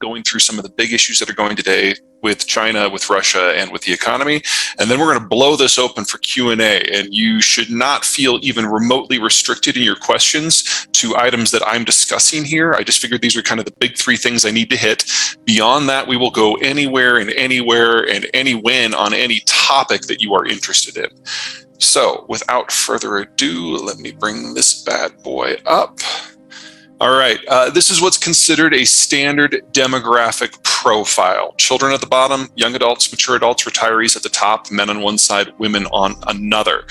going through some of the big issues that are going today with China, with Russia, and with the economy. And then we're going to blow this open for Q&A. And you should not feel even remotely restricted in your questions to items that I'm discussing here. I just figured these are kind of the big three things I need to hit. Beyond that, we will go anywhere and any when on any topic that you are interested in. So without further ado, let me bring this bad boy up. All right, this is what's considered a standard demographic profile. Children at the bottom, young adults, mature adults, retirees at the top, men on one side, women on another.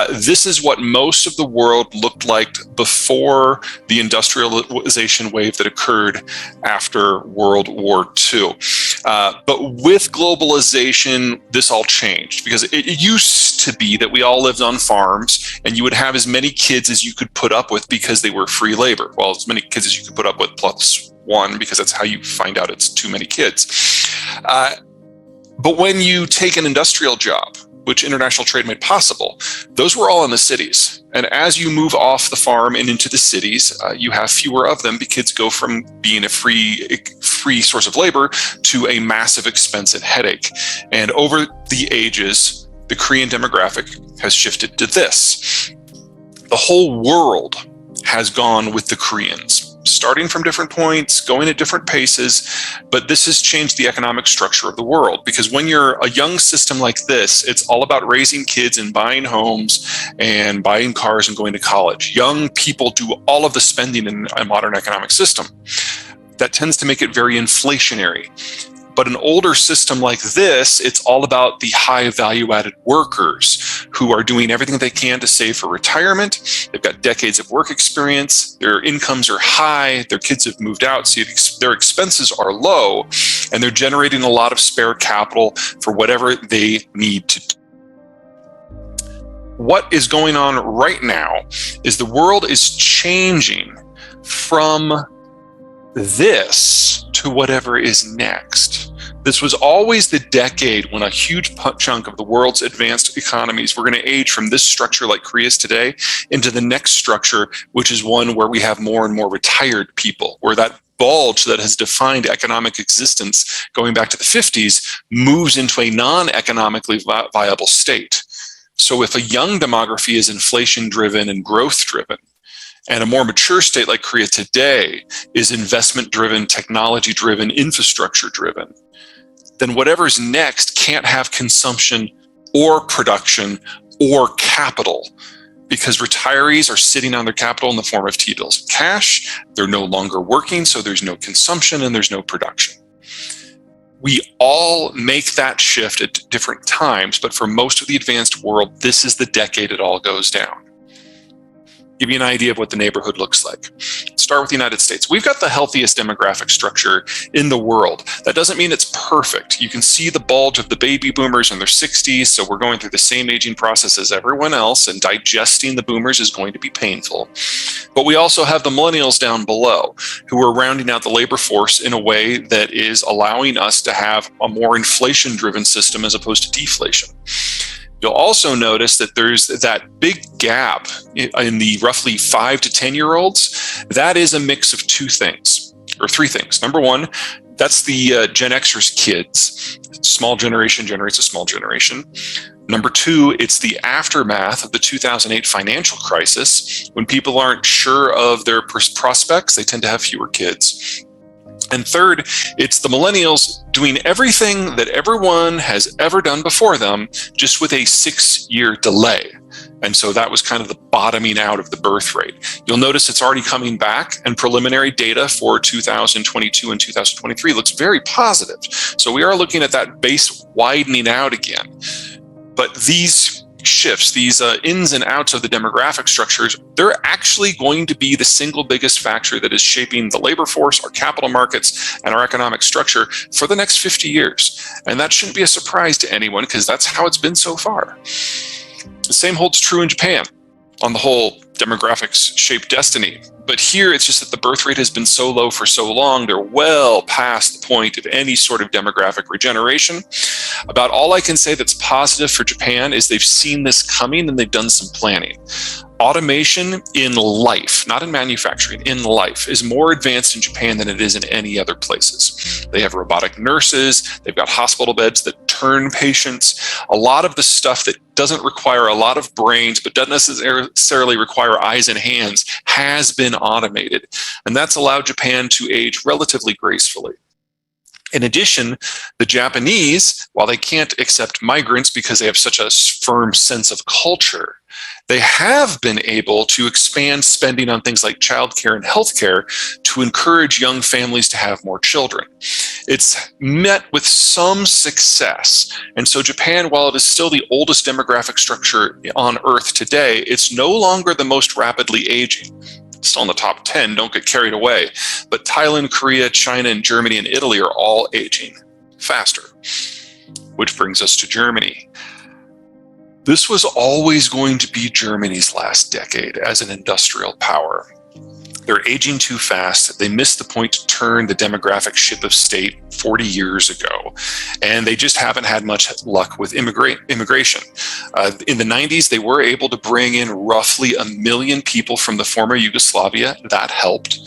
This is what most of the world looked like before the industrialization wave that occurred after World War II. But with globalization, this all changed because it used to be that we all lived on farms and you would have as many kids as you could put up with because they were free labor. Well, as many kids as you could put up with plus one, because that's how you find out it's too many kids. But when you take an industrial job, which international trade made possible, those were all in the cities. And as you move off the farm and into the cities, you have fewer of them because kids go from being a free source of labor to a massive expense and headache. And over the ages, the Korean demographic has shifted to this. The whole world has gone with the Koreans, starting from different points, going at different paces, but this has changed the economic structure of the world, because when you're a young system like this, it's all about raising kids and buying homes and buying cars and going to college. Young people do all of the spending in a modern economic system. That tends to make it very inflationary. But an older system like this, it's all about the high value-added workers who are doing everything they can to save for retirement. They've got decades of work experience, their incomes are high, their kids have moved out, so their expenses are low, and they're generating a lot of spare capital for whatever they need to do. What is going on right now is the world is changing from this to whatever is next. This was always the decade when a huge chunk of the world's advanced economies were going to age from this structure like Korea's today into the next structure, which is one where we have more and more retired people, where that bulge that has defined economic existence going back to the 50s moves into a non-economically viable state. So if a young demography is inflation-driven and growth-driven, and a more mature state like Korea today is investment-driven, technology-driven, infrastructure-driven, then whatever's next can't have consumption or production or capital, because retirees are sitting on their capital in the form of T-bills and cash. They're no longer working, so there's no consumption and there's no production. We all make that shift at different times, but for most of the advanced world, this is the decade it all goes down. Give you an idea of what the neighborhood looks like. Start with the United States. We've got the healthiest demographic structure in the world. That doesn't mean it's perfect. You can see the bulge of the baby boomers in their 60s, so we're going through the same aging process as everyone else, and digesting the boomers is going to be painful. But we also have the millennials down below, who are rounding out the labor force in a way that is allowing us to have a more inflation-driven system as opposed to deflation. You'll also notice that there's that big gap in the roughly 5 to 10-year-olds. That is a mix of two things, or three things. Number one, that's the Gen Xers kids. Small generation generates a small generation. Number two, it's the aftermath of the 2008 financial crisis. When people aren't sure of their prospects, they tend to have fewer kids. And third, it's the millennials doing everything that everyone has ever done before them, just with a 6-year delay. And so that was kind of the bottoming out of the birth rate. You'll notice it's already coming back, and preliminary data for 2022 and 2023 looks very positive. So we are looking at that base widening out again. But these shifts, these ins and outs of the demographic structures, they're actually going to be the single biggest factor that is shaping the labor force, our capital markets, and our economic structure for the next 50 years. And that shouldn't be a surprise to anyone, because that's how it's been so far. The same holds true in Japan. On the whole, demographics shape destiny. But here it's just that the birth rate has been so low for so long, they're well past the point of any sort of demographic regeneration. About all I can say that's positive for Japan is they've seen this coming and they've done some planning. Automation in life, not in manufacturing, in life, is more advanced in Japan than it is in any other places. They have robotic nurses, they've got hospital beds that turn patients. A lot of the stuff that doesn't require a lot of brains, but doesn't necessarily require eyes and hands, has been automated. And that's allowed Japan to age relatively gracefully. In addition, the Japanese, while they can't accept migrants because they have such a firm sense of culture, they have been able to expand spending on things like childcare and healthcare to encourage young families to have more children. It's met with some success. And so Japan, while it is still the oldest demographic structure on Earth today, it's no longer the most rapidly aging. Still in the top 10, don't get carried away. But Thailand, Korea, China, and Germany and Italy are all aging faster. Which brings us to Germany. This was always going to be Germany's last decade as an industrial power. They're aging too fast. They missed the point to turn the demographic ship of state 40 years ago. And they just haven't had much luck with immigration. In the 90s, they were able to bring in roughly 1 million people from the former Yugoslavia. That helped.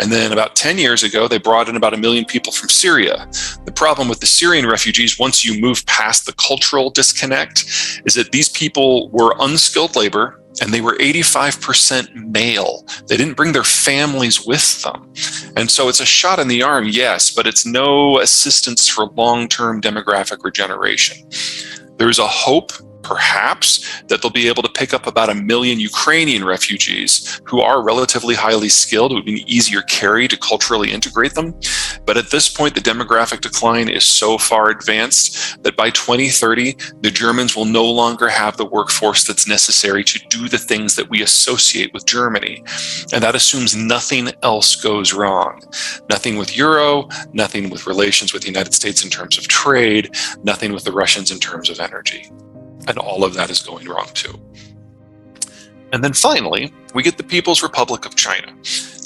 And then about 10 years ago, they brought in about 1 million people from Syria. The problem with the Syrian refugees, once you move past the cultural disconnect, is that these people were unskilled labor, and they were 85% male. They didn't bring their families with them. And so it's a shot in the arm, yes, but it's no assistance for long-term demographic regeneration. There's a hope, perhaps, that they'll be able to pick up about 1 million Ukrainian refugees who are relatively highly skilled. It would be an easier carry to culturally integrate them. But at this point, the demographic decline is so far advanced that by 2030, the Germans will no longer have the workforce that's necessary to do the things that we associate with Germany. And that assumes nothing else goes wrong. Nothing with Euro, nothing with relations with the United States in terms of trade, nothing with the Russians in terms of energy. And all of that is going wrong too. And then finally, we get the People's Republic of China.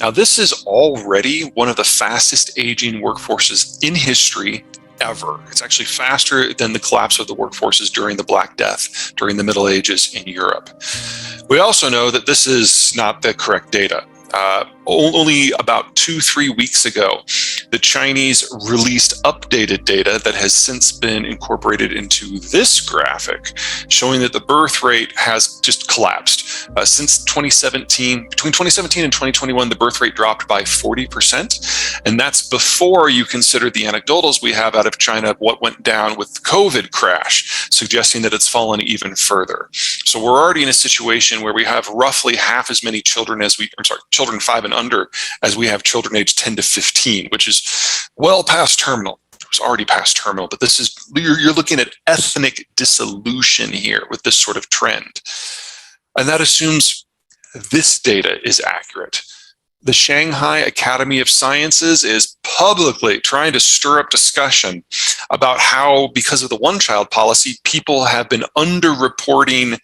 Now, this is already one of the fastest aging workforces in history ever. It's actually faster than the collapse of the workforces during the Black Death, during the Middle Ages in Europe. We also know that this is not the correct data. Only about 2-3 weeks ago, the Chinese released updated data that has since been incorporated into this graphic, showing that the birth rate has just collapsed. Since 2017, between 2017 and 2021, the birth rate dropped by 40%. And that's before you consider the anecdotals we have out of China of what went down with the COVID crash, suggesting that it's fallen even further. So we're already in a situation where we have roughly half as many children children 5 and under as we have children aged 10 to 15, which is well past terminal. It was already past terminal, but this is, you're looking at ethnic dissolution here with this sort of trend. And that assumes this data is accurate. The Shanghai Academy of Sciences is publicly trying to stir up discussion about how, because of the one-child policy, people have been over-reporting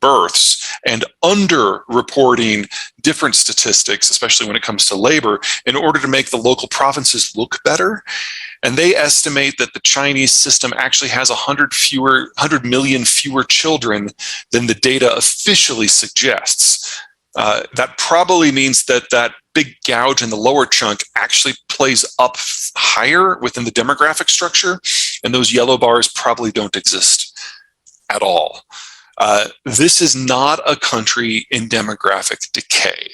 births and under-reporting different statistics, especially when it comes to labor, in order to make the local provinces look better. And they estimate that the Chinese system actually has 100 million fewer children than the data officially suggests. That probably means that that big gouge in the lower chunk actually plays up higher within the demographic structure, and those yellow bars probably don't exist at all. This is not a country in demographic decay.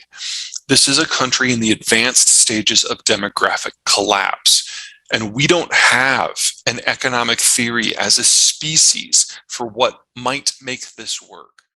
This is a country in the advanced stages of demographic collapse. And we don't have an economic theory as a species for what might make this work.